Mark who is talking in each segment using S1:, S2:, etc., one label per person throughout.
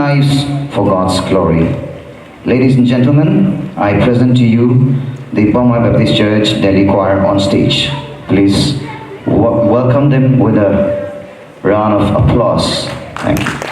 S1: lives for God's glory. Ladies and gentlemen, I present to you the Poumai Baptist Church Delhi Choir on stage. Please welcome them with a round of applause. Thank you.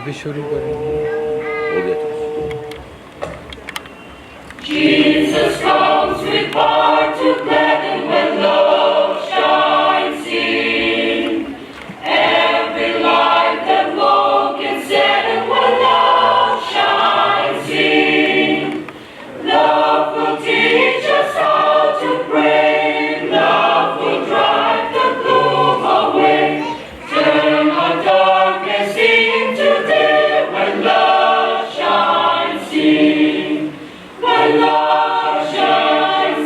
S2: अभी शुरू करेंगे।
S3: Jesus comes with power to gladden when love shines in. Every light that long can sadden when love shines in. Love will teach us how to pray. Love will drive the gloom away. Turn our darkness into day when love shines in. When love shines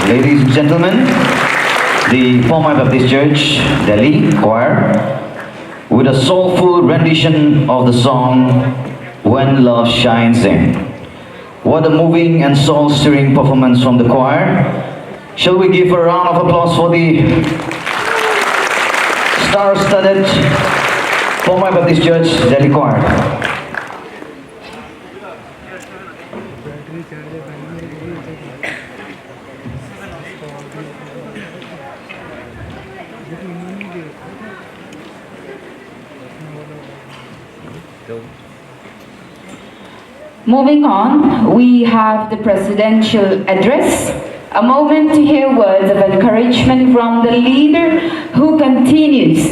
S1: Ladies and gentlemen, the Poumai Baptist Church, Delhi Choir, with a soulful rendition of the song When Love Shines In. What a moving and soul-stirring performance from the choir. Shall we give a round of applause for the star-studded Poumai Baptist Church, Delhi Choir.
S4: Moving on, we have the presidential address, a moment to hear words of encouragement from the leader who continues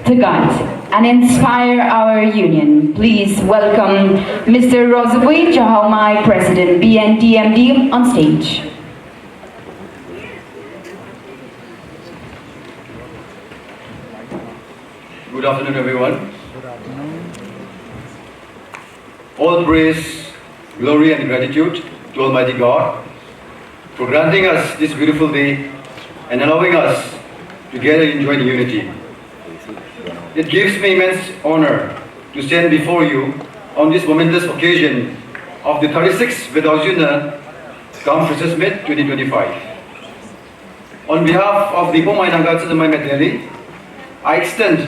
S4: to guide and inspire our union. Please welcome Mr. Roziivei, Chaohaomai President, PNTMD, on stage.
S5: Good afternoon, everyone. All praise, glory and gratitude to Almighty God for granting us this beautiful day and allowing us to gather in joint unity. It gives me immense honor to stand before you on this momentous occasion of the 36th Vedaoyu Niih Conferences Meet 2025. On behalf of the Poumai Naga Tsiidoumai Me Delhi, I extend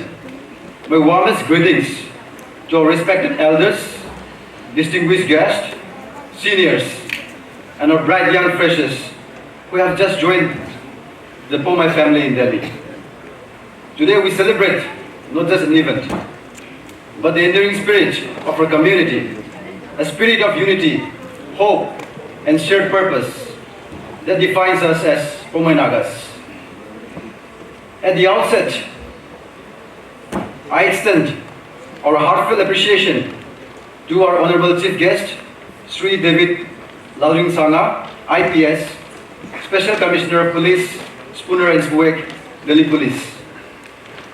S5: my warmest greetings to our respected elders, distinguished guests, seniors, and our bright young freshers who have just joined the Poumai family in Delhi. Today we celebrate not just an event, but the enduring spirit of our community, a spirit of unity, hope, and shared purpose that defines us as Poumai Nagas. At the outset, I extend our heartfelt appreciation to our Honorable Chief Guest, Sri David Lalring Sangha, IPS, Special Commissioner of Police, Spooner and Spoorweg, Delhi Police.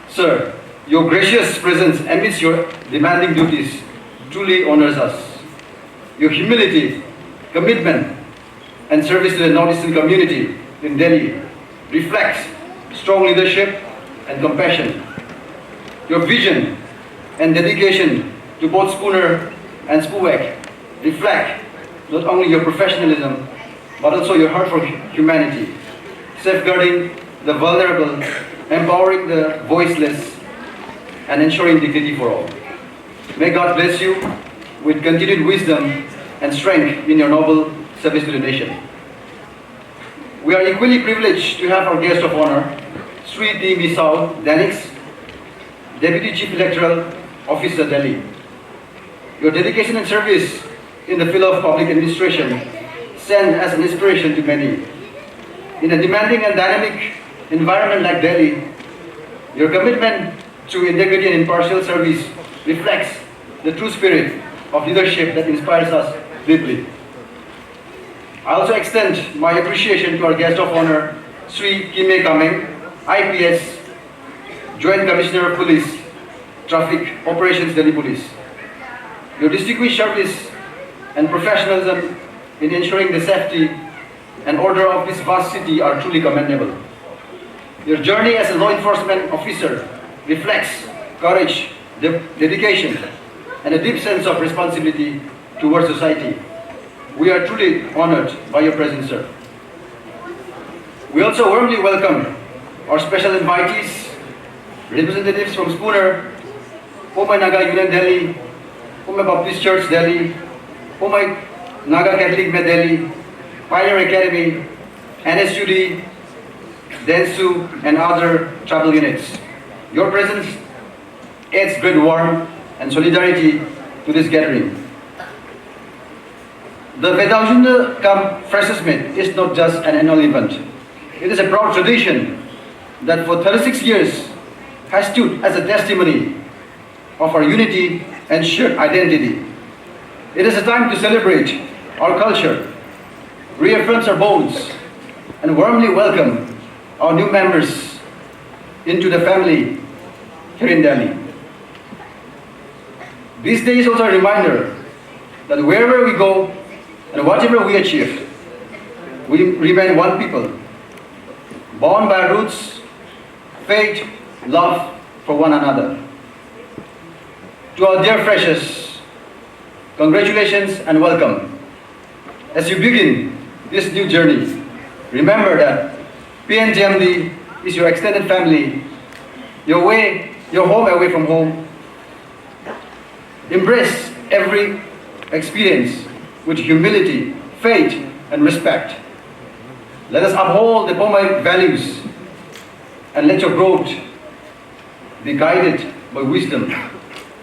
S5: Sir, your gracious presence amidst your demanding duties truly honors us. Your humility, commitment, and service to the Northeastern community in Delhi reflects strong leadership and compassion. Your vision and dedication to both Spooner and Spoorweg reflect not only your professionalism, but also your heart for humanity, safeguarding the vulnerable, empowering the voiceless, and ensuring dignity for all. May God bless you with continued wisdom and strength in your noble service to the nation. We are equally privileged to have our guest of honor, Sri D. Misao Danix, Deputy Chief Electoral Officer, Delhi. Your dedication and service in the field of public administration stand as an inspiration to many. In a demanding and dynamic environment like Delhi, your commitment to integrity and impartial service reflects the true spirit of leadership that inspires us deeply. I also extend my appreciation to our guest of honor, Sri Kime Kameng, IPS, Joint Commissioner of Police, Traffic Operations, Delhi Police. Your distinguished service and professionalism in ensuring the safety and order of this vast city are truly commendable. Your journey as a law enforcement officer reflects courage, dedication, and a deep sense of responsibility towards society. We are truly honored by your presence, sir. We also warmly welcome our special invitees, representatives from Spooner, Poumai Naga Union Delhi, Poumai Baptist Church Delhi, Poumai Naga Catholic Me Delhi, Pioneer Academy, NSUD, Densu, and other tribal units. Your presence adds great warmth and solidarity to this gathering. The Vedaoyu Niih Freshers Meet is not just an annual event. It is a proud tradition that for 36 years has stood as a testimony of our unity and shared identity. It is a time to celebrate our culture, reaffirm our bonds, and warmly welcome our new members into the family here in Delhi. This day is also a reminder that wherever we go and whatever we achieve, we remain one people, bound by roots, faith, love for one another. To our dear freshers, congratulations and welcome. As you begin this new journey, remember that PNTMD is your extended family, your home away from home. Embrace every experience with humility, faith, and respect. Let us uphold the Poumai values and let your growth be guided by wisdom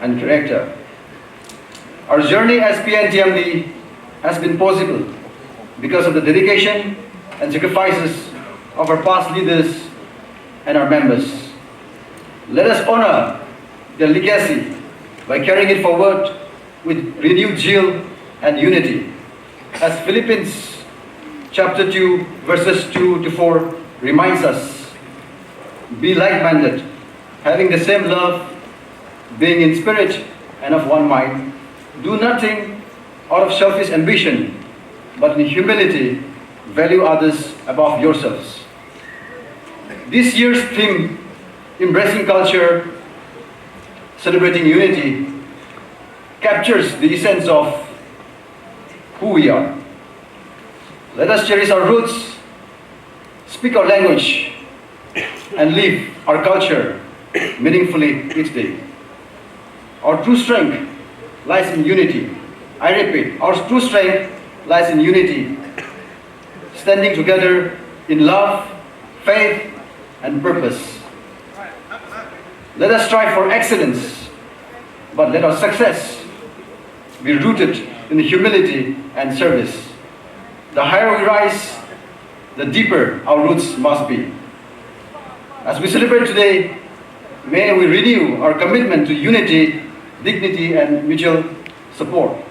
S5: and character. Our journey as PNTMD has been possible because of the dedication and sacrifices of our past leaders and our members. Let us honor their legacy by carrying it forward with renewed zeal and unity. As Philippians chapter 2 verses 2 to 4 reminds us, be like-minded, having the same love, being in spirit and of one mind. Do nothing out of selfish ambition, but in humility, value others above yourselves. This year's theme, Embracing Culture, Celebrating Unity, captures the essence of who we are. Let us cherish our roots, speak our language, and live our culture meaningfully each day. Our true strength lies in unity. I repeat, our true strength lies in unity, standing together in love, faith, and purpose. Let us strive for excellence, but let our success be rooted in humility and service. The higher we rise, the deeper our roots must be. As we celebrate today, may we renew our commitment to unity, dignity, and mutual support.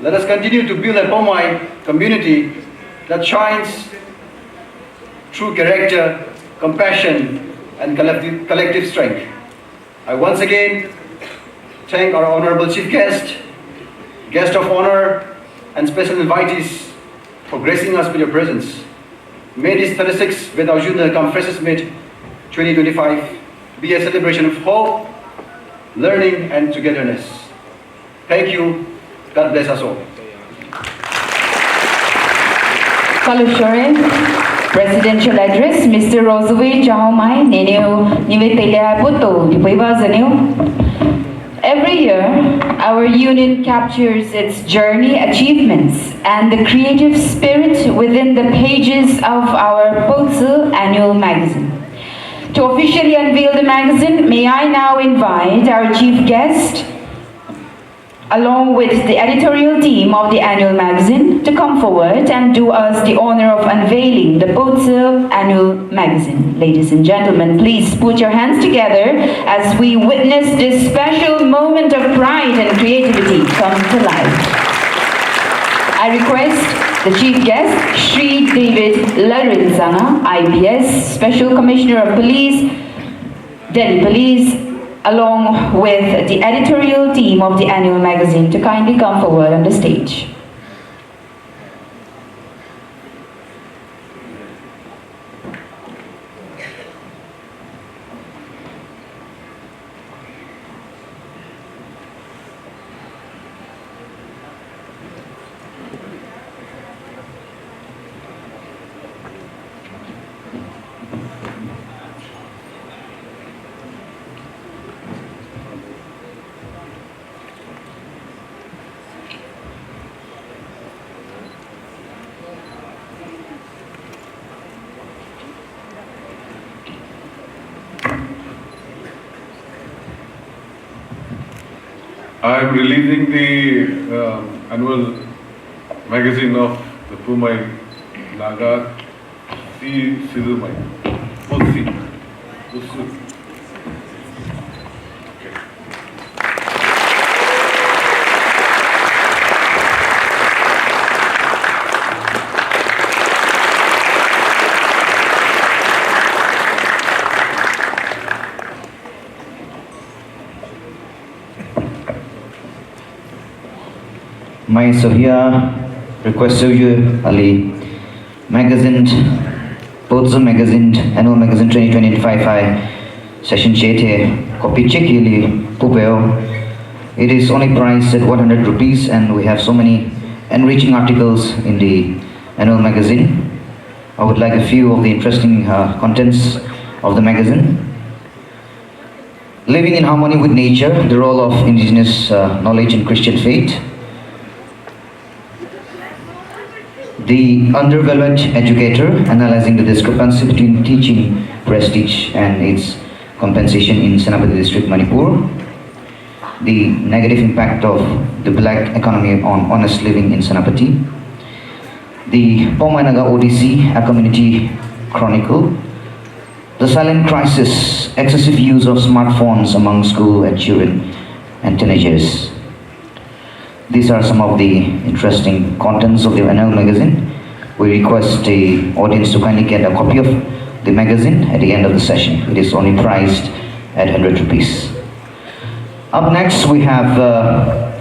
S5: Let us continue to build a Poumai community that shines through character, compassion, and collective strength. I once again thank our honorable chief guest of honor, and special invitees for gracing us with your presence. May this 36th Vedaoyu Niih Conferences Meet 2025 be a celebration of hope, learning, and togetherness. Thank you. God bless us all.
S4: Chaohaomai, Presidential Address, Mr. Roziivei Chaohaomai, Neneo Nivetele Puto, Dipaiva. Every year, our union captures its journey, achievements, and the creative spirit within the pages of our Poumai annual magazine. To officially unveil the magazine, may I now invite our chief guest, along with the editorial team of the annual magazine, to come forward and do us the honor of unveiling the Poumai annual magazine. Ladies and gentlemen, please put your hands together as we witness this special moment of pride and creativity come to life. I request the chief guest, Sri David Lalrinsanga, IPS, Special Commissioner of Police, Delhi Police, along with the editorial team of the annual magazine, to kindly come forward on the stage.
S6: I am releasing the annual magazine of the Poumai Naga Tsiidoumai Me.
S1: My Sohia requests you, Ali, magazine Poumai Magazine, Annual Magazine 2025 Session Chete, copy check yili pupeo. It is only priced at 100 rupees, and we have so many enriching articles in the annual magazine. I would like a few of the interesting contents of the magazine. Living in harmony with nature, the role of indigenous knowledge in Christian faith. The undervalued educator, analyzing the discrepancy between teaching prestige and its compensation in Senapati district, Manipur. The negative impact of the black economy on honest living in Senapati. The Poumai Naga ODC, a community chronicle. The silent crisis, excessive use of smartphones among school and children and teenagers. These are some of the interesting contents of the annual magazine. We request the audience to kindly get a copy of the magazine at the end of the session. It is only priced at 100 rupees. Up next, we have a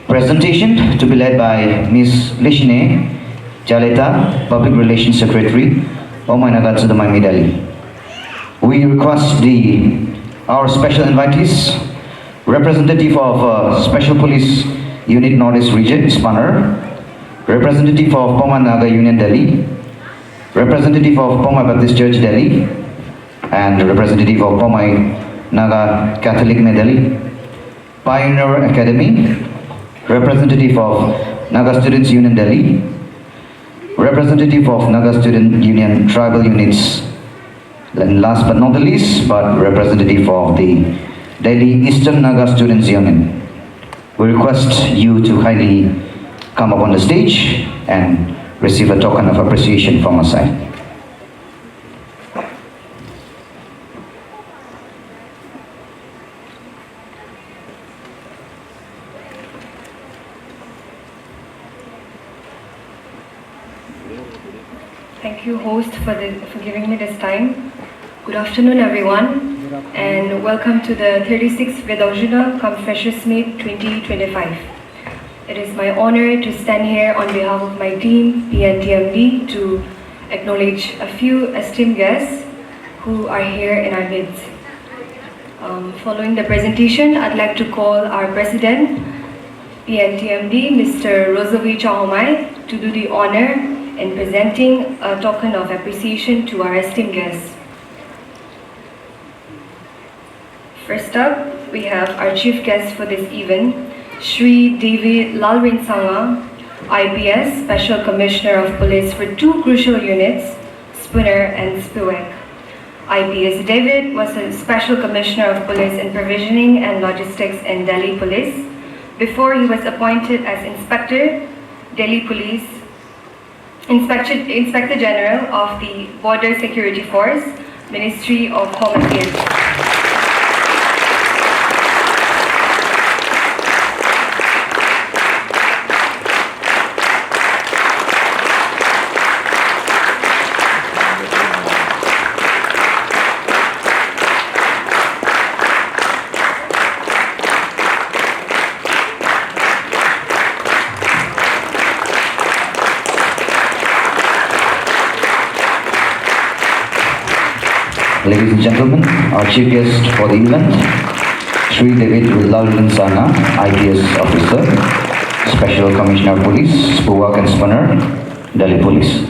S1: presentation to be led by Ms. Lishine Jaleta, Public Relations Secretary, Poumai Naga Tsiidoumai Me, Delhi. We request our special invitees, representative of Special Police Unit Northeast Region, Spunner, representative of Poumai Naga Union, Delhi, representative of Poumai Baptist Church, Delhi, and representative of Poumai Naga Catholic, Me, Delhi, Pioneer Academy, representative of Naga Students Union, Delhi, representative of Naga Student Union Tribal Units, and last but not the least, but representative of the Delhi Eastern Naga Students Union. We request you to kindly come up on the stage and receive a token of appreciation from our side.
S7: Thank you, host, for giving me this time. Good afternoon, everyone, and welcome to the 36th Vedaoyu Niih Freshers Meet 2025. It is my honor to stand here on behalf of my team, PNTMD, to acknowledge a few esteemed guests who are here in our midst. Following the presentation, I'd like to call our President, PNTMD, Mr. Roziivei Chaohaomai, to do the honor in presenting a token of appreciation to our esteemed guests. First up, we have our chief guest for this event, Shri David Lalrinsanga, IPS, Special Commissioner of Police for two crucial units, Spooner and Spiwek. IPS David was a Special Commissioner of Police in Provisioning and Logistics in Delhi Police before he was appointed as Inspector, Delhi Police, Inspector General of the Border Security Force, Ministry of Home Affairs.
S1: Ladies and gentlemen, our chief guest for the event, Shri David Lalrinsanga, IPS Officer, Special Commissioner of Police, Spuvak and Spunner, Delhi Police.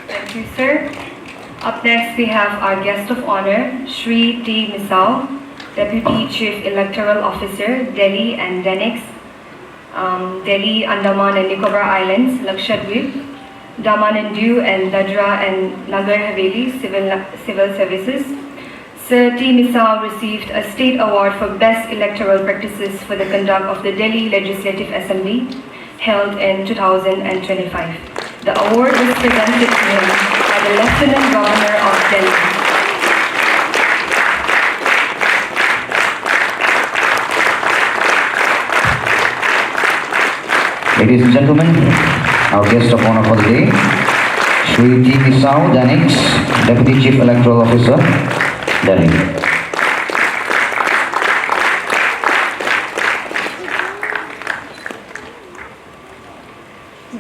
S7: Thank you, sir. Up next, we have our guest of honor, Shri T. Misao, Deputy Chief Electoral Officer, Delhi and Denix, Delhi, Andaman and Nicobar Islands, Lakshadweep, Daman and Diu and Dadra and Nagar Haveli Civil Services. Sir T. Misao received a state award for best electoral practices for the conduct of the Delhi Legislative Assembly held in 2025. The award was presented to him by the Lieutenant Governor of Delhi.
S1: Ladies and gentlemen, our guest of honor for the day, Shri T. Misao Danix, Deputy Chief Electoral Officer, Delhi.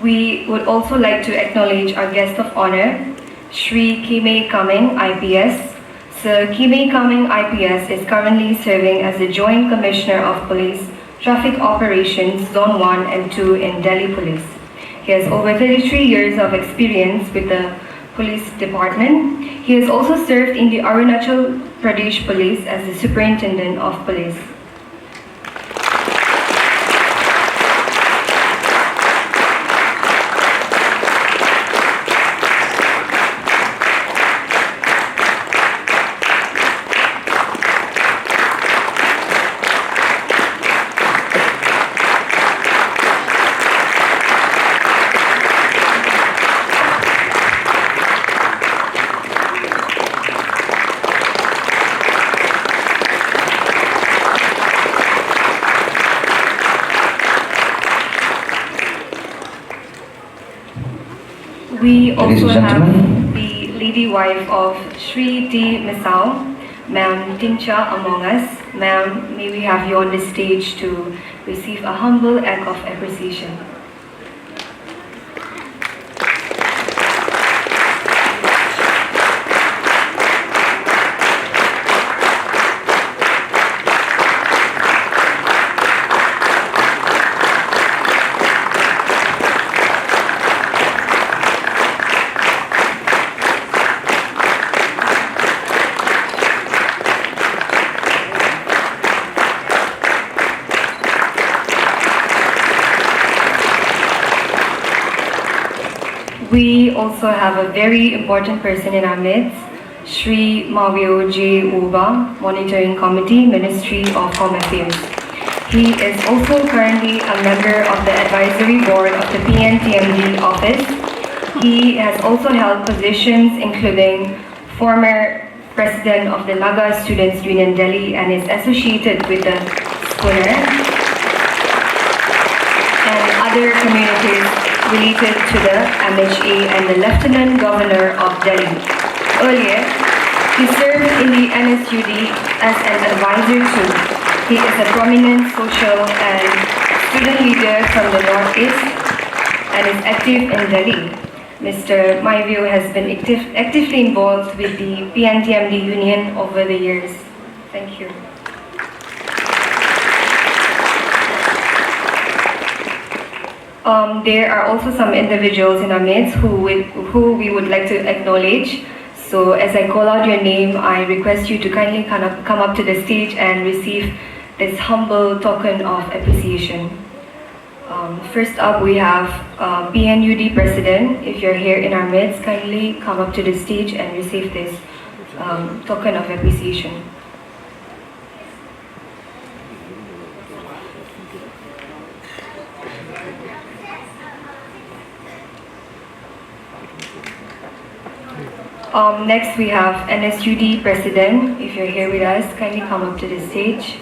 S7: We would also like to acknowledge our guest of honor, Shri Poumai Kameng IPS. Sir Poumai Kameng IPS is currently serving as the Joint Commissioner of Police, Traffic Operations Zone 1 and 2 in Delhi Police. He has over 33 years of experience with the police department. He has also served in the Arunachal Pradesh Police as the Superintendent of Police. We
S1: Ladies
S7: also
S1: and
S7: have
S1: gentlemen.
S7: the lady wife of Sri D. Misao, Ma'am Tincha among us. Ma'am, may we have you on the stage to receive a humble act of appreciation. We also have a very important person in our midst, Sri Mavio J. Uba, Monitoring Committee, Ministry of Home Affairs. He is also currently a member of the Advisory Board of the PNTMD office. He has also held positions including former President of the Naga Students Union Delhi and is associated with the Spooner and other communities related to the MHA and the Lieutenant Governor of Delhi. Earlier, he served in the NSUD as an advisor too. He is a prominent social and student leader from the Northeast and is active in Delhi. Mr. Maivio has been actively involved with the PNTMD Union over the years. Thank you. There are also some individuals in our midst who we would like to acknowledge. So as I call out your name, I request you to kindly come up to the stage and receive this humble token of appreciation. First up, we have PNUD President. If you're here in our midst, kindly come up to the stage and receive this token of appreciation. Next, we have NSUD President. If you're here with us, kindly come up to the stage.